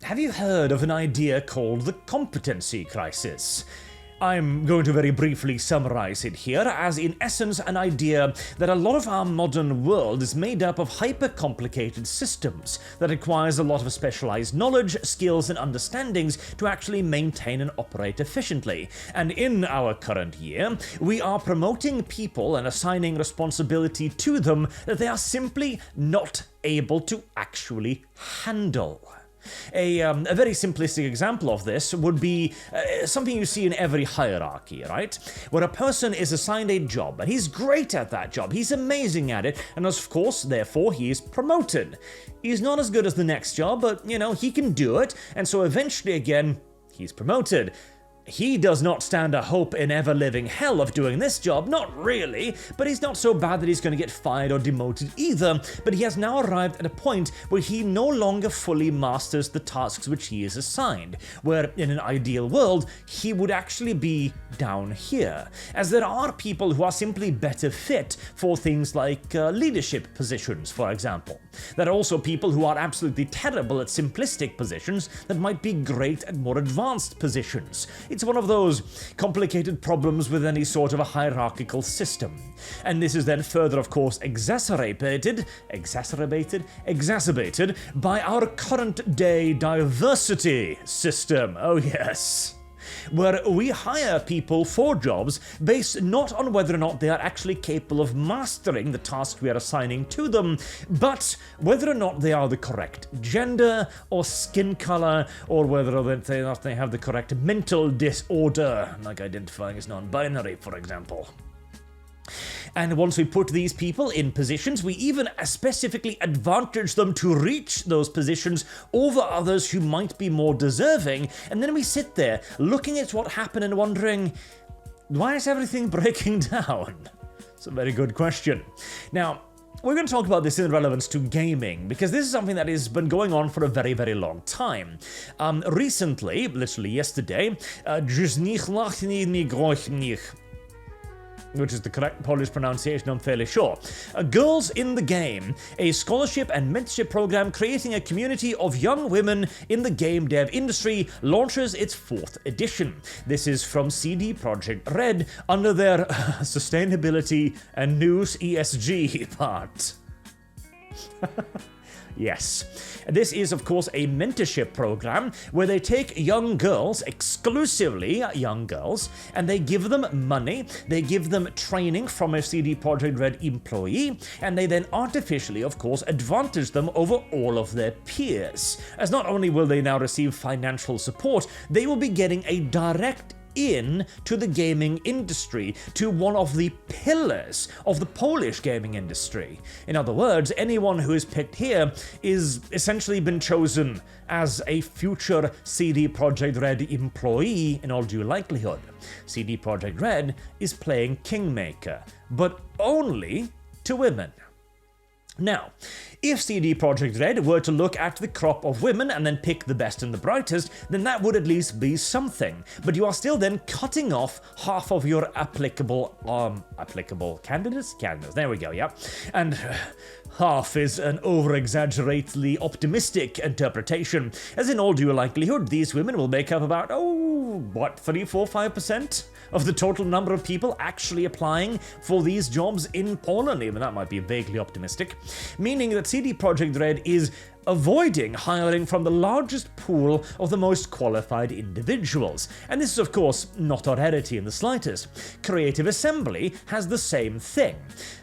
have you heard of an idea called the competency crisis? I'm going to very briefly summarize it here as, in essence, an idea that a lot of our modern world is made up of hyper-complicated systems that requires a lot of specialized knowledge, skills, and understandings to actually maintain and operate efficiently. And in our current year, we are promoting people and assigning responsibility to them that they are simply not able to actually handle. A very simplistic example of this would be something you see in every hierarchy, right? Where a person is assigned a job, and he's great at that job, he's amazing at it, and of course, therefore, he is promoted. He's not as good as the next job, but, he can do it, and so eventually, again, he's promoted. He does not stand a hope in ever-living hell of doing this job, not really, but he's not so bad that he's going to get fired or demoted either, but he has now arrived at a point where he no longer fully masters the tasks which he is assigned, where in an ideal world, he would actually be down here, as there are people who are simply better fit for things like leadership positions, for example. There are also people who are absolutely terrible at simplistic positions that might be great at more advanced positions. It's one of those complicated problems with any sort of a hierarchical system. And this is then further, of course, exacerbated by our current day diversity system. Oh yes. Where we hire people for jobs based not on whether or not they are actually capable of mastering the task we are assigning to them, but whether or not they are the correct gender or skin color, or whether or not they have the correct mental disorder, like identifying as non-binary, for example. And once we put these people in positions, we even specifically advantage them to reach those positions over others who might be more deserving, and then we sit there looking at what happened and wondering, why is everything breaking down? It's a very good question. Now, we're going to talk about this in relevance to gaming, because this is something that has been going on for a very, very long time. Recently, literally yesterday, which is the correct Polish pronunciation, I'm fairly sure. Girls in the Game, a scholarship and mentorship program creating a community of young women in the game dev industry, launches its 4th edition. This is from CD Projekt Red under their sustainability and news ESG part. Yes. This is, of course, a mentorship program where they take young girls, exclusively young girls, and they give them money, they give them training from a CD Projekt Red employee, and they then artificially, of course, advantage them over all of their peers. As not only will they now receive financial support, they will be getting a direct in to the gaming industry, to one of the pillars of the Polish gaming industry. In other words, anyone who is picked here is essentially been chosen as a future CD Projekt Red employee in all due likelihood. CD Projekt Red is playing Kingmaker, but only to women. Now, if CD Projekt Red were to look at the crop of women and then pick the best and the brightest, then that would at least be something. But you are still then cutting off half of your applicable candidates? There we go, yeah. And half is an over-exaggeratedly optimistic interpretation, as in all due likelihood, these women will make up about, 3, 4, 5% of the total number of people actually applying for these jobs in Poland. Even that might be vaguely optimistic, meaning that CD Projekt Red is avoiding hiring from the largest pool of the most qualified individuals. And this is, of course, not a rarity in the slightest. Creative Assembly has the same thing.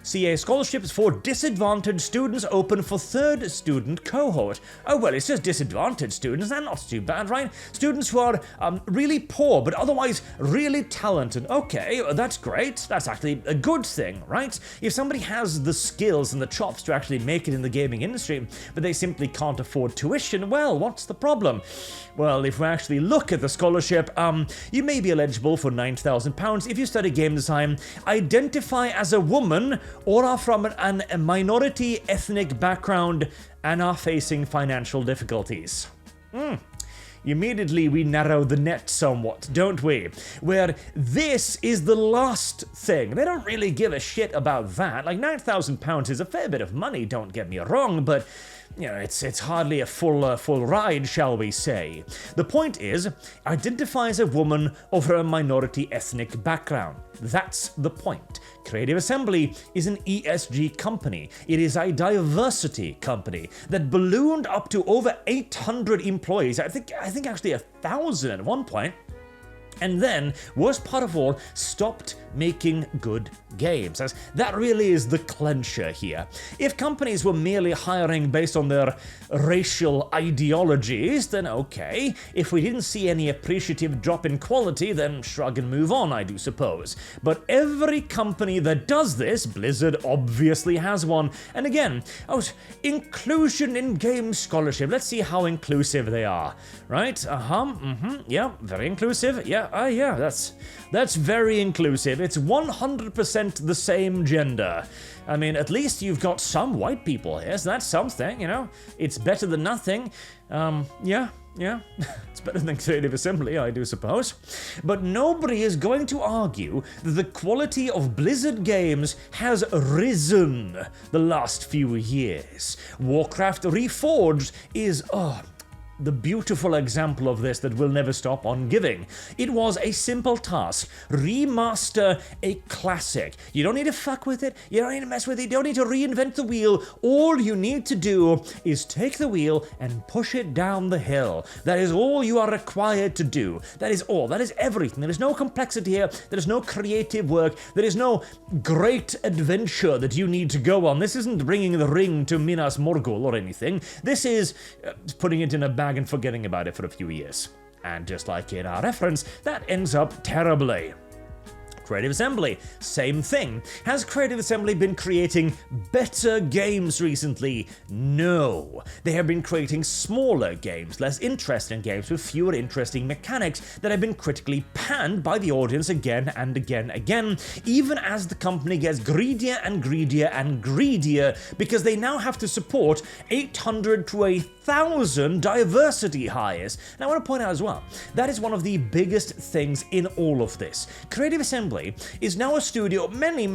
CA scholarships for disadvantaged students open for 3rd student cohort. Oh, well, it's just disadvantaged students. They're not too bad, right? Students who are really poor, but otherwise really talented. Okay, that's great. That's actually a good thing, right? If somebody has the skills and the chops to actually make it in the gaming industry, but they simply can't afford tuition, well, what's the problem? Well, if we actually look at the scholarship, you may be eligible for £9,000 if you study game design, identify as a woman, or are from a minority ethnic background and are facing financial difficulties. Immediately we narrow the net somewhat, don't we? Where this is the last thing. They don't really give a shit about that. Like, £9,000 is a fair bit of money, don't get me wrong, but it's hardly a full ride, shall we say. The point is, identify as a woman of her minority ethnic background. That's the point. Creative Assembly is an ESG company. It is a diversity company that ballooned up to over 800 employees. I think actually 1,000 at one point. And then, worst part of all, stopped making good games. As that really is the clincher here. If companies were merely hiring based on their racial ideologies, then okay. If we didn't see any appreciative drop in quality, then shrug and move on, I do suppose. But every company that does this, Blizzard obviously has one. And again, inclusion in game scholarship. Let's see how inclusive they are. Right? Yeah, very inclusive. Yeah. That's very inclusive. It's 100% the same gender. I mean, at least you've got some white people here, so that's something, It's better than nothing. Yeah. It's better than Creative Assembly, I do suppose. But nobody is going to argue that the quality of Blizzard games has risen the last few years. Warcraft Reforged is, the beautiful example of this that will never stop on giving. It was a simple task. Remaster a classic. You don't need to fuck with it. You don't need to mess with it. You don't need to reinvent the wheel. All you need to do is take the wheel and push it down the hill. That is all you are required to do. That is all. That is everything. There is no complexity here. There is no creative work. There is no great adventure that you need to go on. This isn't bringing the ring to Minas Morgul or anything. This is putting it in a bag and forgetting about it for a few years. And just like in our reference, that ends up terribly. Creative Assembly, same thing. Has Creative Assembly been creating better games recently? No. They have been creating smaller games, less interesting games with fewer interesting mechanics that have been critically panned by the audience again and again, even as the company gets greedier and greedier and greedier because they now have to support 800 to 1,000 diversity hires. And I want to point out as well, that is one of the biggest things in all of this. Creative Assembly is now a studio many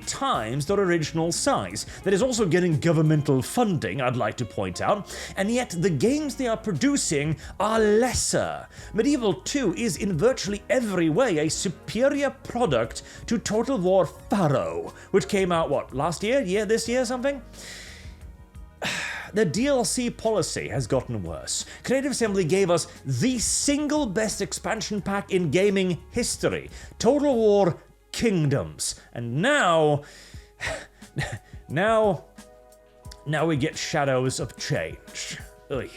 times their original size that is also getting governmental funding, I'd like to point out, and yet the games they are producing are lesser. Medieval 2 is in virtually every way a superior product to Total War Pharaoh, which came out, last year? This year, something? The DLC policy has gotten worse. Creative Assembly gave us the single best expansion pack in gaming history, Total War Kingdoms. And now we get Shadows of Change. Ugh.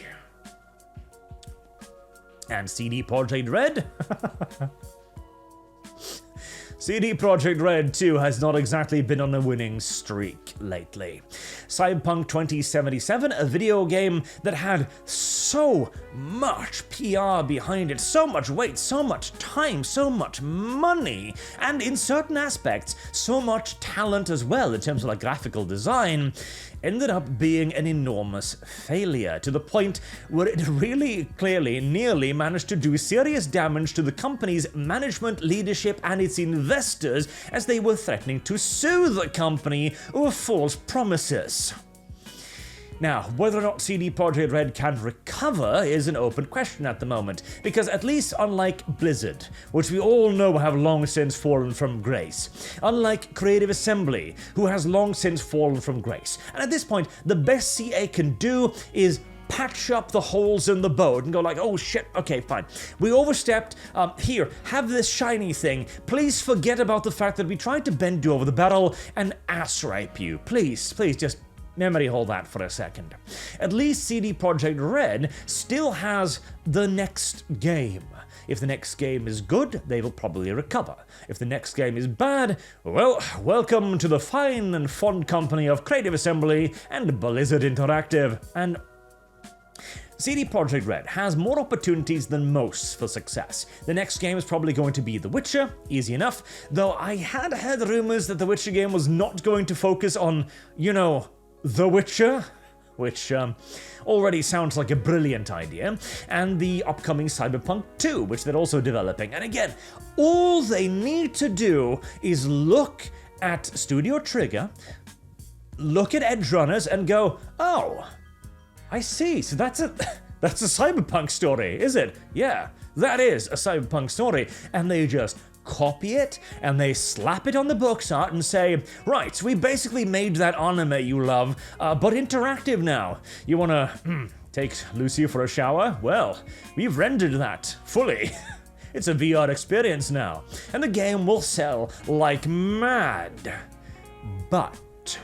And CD Projekt Red? CD Projekt Red 2 has not exactly been on a winning streak lately. Cyberpunk 2077, a video game that had so much PR behind it, so much weight, so much time, so much money, and in certain aspects, so much talent as well in terms of graphical design, ended up being an enormous failure, to the point where it really clearly nearly managed to do serious damage to the company's management, leadership, and its investors as they were threatening to sue the company over false promises. Now, whether or not CD Projekt Red can recover is an open question at the moment, because at least unlike Blizzard, which we all know have long since fallen from grace, unlike Creative Assembly, who has long since fallen from grace, and at this point, the best CA can do is patch up the holes in the boat and go oh shit, okay, fine. We overstepped, here, have this shiny thing. Please forget about the fact that we tried to bend you over the barrel and ass rape you. Please, just memory hold that for a second. At least CD Projekt Red still has the next game. If the next game is good, they will probably recover. If the next game is bad, well, welcome to the fine and fond company of Creative Assembly and Blizzard Interactive. And CD Projekt Red has more opportunities than most for success. The next game is probably going to be The Witcher, easy enough, though I had heard rumors that The Witcher game was not going to focus on, The Witcher, which already sounds like a brilliant idea, and the upcoming Cyberpunk 2, which they're also developing. And again, all they need to do is look at Studio Trigger, look at Edgerunners and go, oh, I see. So that's a cyberpunk story, is it? Yeah, that is a cyberpunk story. And they just copy it and they slap it on the box art and say, right, we basically made that anime you love, but interactive now. You wanna take Lucy for a shower? Well, we've rendered that fully. It's a VR experience now, and the game will sell like mad. But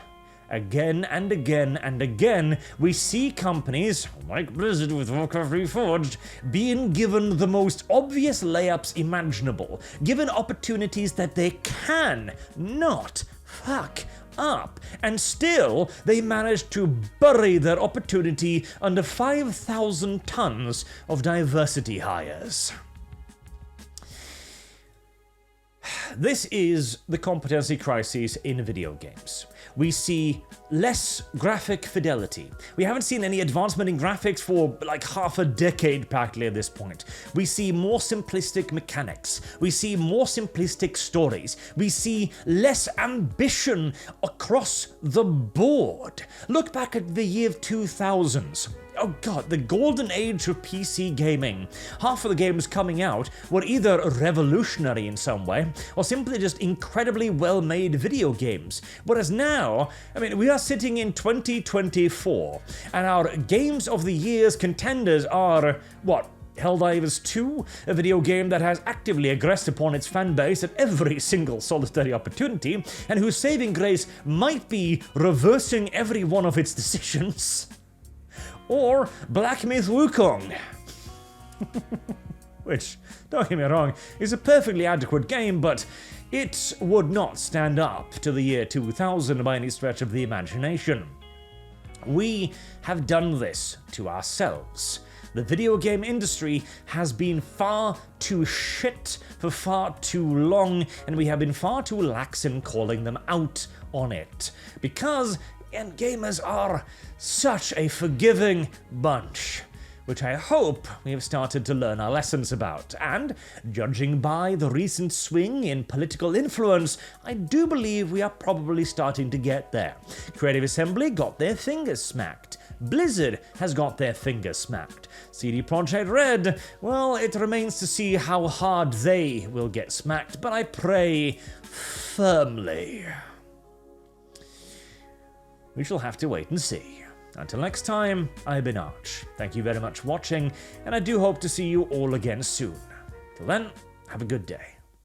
again and again and again, we see companies, like Blizzard with Warcraft Reforged, being given the most obvious layups imaginable, given opportunities that they can not fuck up, and still they manage to bury their opportunity under 5,000 tons of diversity hires. This is the competency crisis in video games. We see less graphic fidelity. We haven't seen any advancement in graphics for like half a decade practically at this point. We see more simplistic mechanics. We see more simplistic stories. We see less ambition across the board. Look back at the year 2000s. Oh god, the golden age of PC gaming. Half of the games coming out were either revolutionary in some way, or simply just incredibly well-made video games. Whereas now, I mean, we are sitting in 2024, and our Games of the Year's contenders are, what? Helldivers 2, a video game that has actively aggressed upon its fan base at every single solitary opportunity, and whose saving grace might be reversing every one of its decisions. Or Black Myth Wukong, which, don't get me wrong, is a perfectly adequate game, but it would not stand up to the year 2000 by any stretch of the imagination. We have done this to ourselves. The video game industry has been far too shit for far too long, and we have been far too lax in calling them out on it. Because and gamers are such a forgiving bunch, which I hope we have started to learn our lessons about. And, judging by the recent swing in political influence, I do believe we are probably starting to get there. Creative Assembly got their fingers smacked. Blizzard has got their fingers smacked. CD Projekt Red, well, it remains to see how hard they will get smacked, but I pray firmly. We shall have to wait and see. Until next time, I've been Arch. Thank you very much for watching, and I do hope to see you all again soon. Till then, have a good day.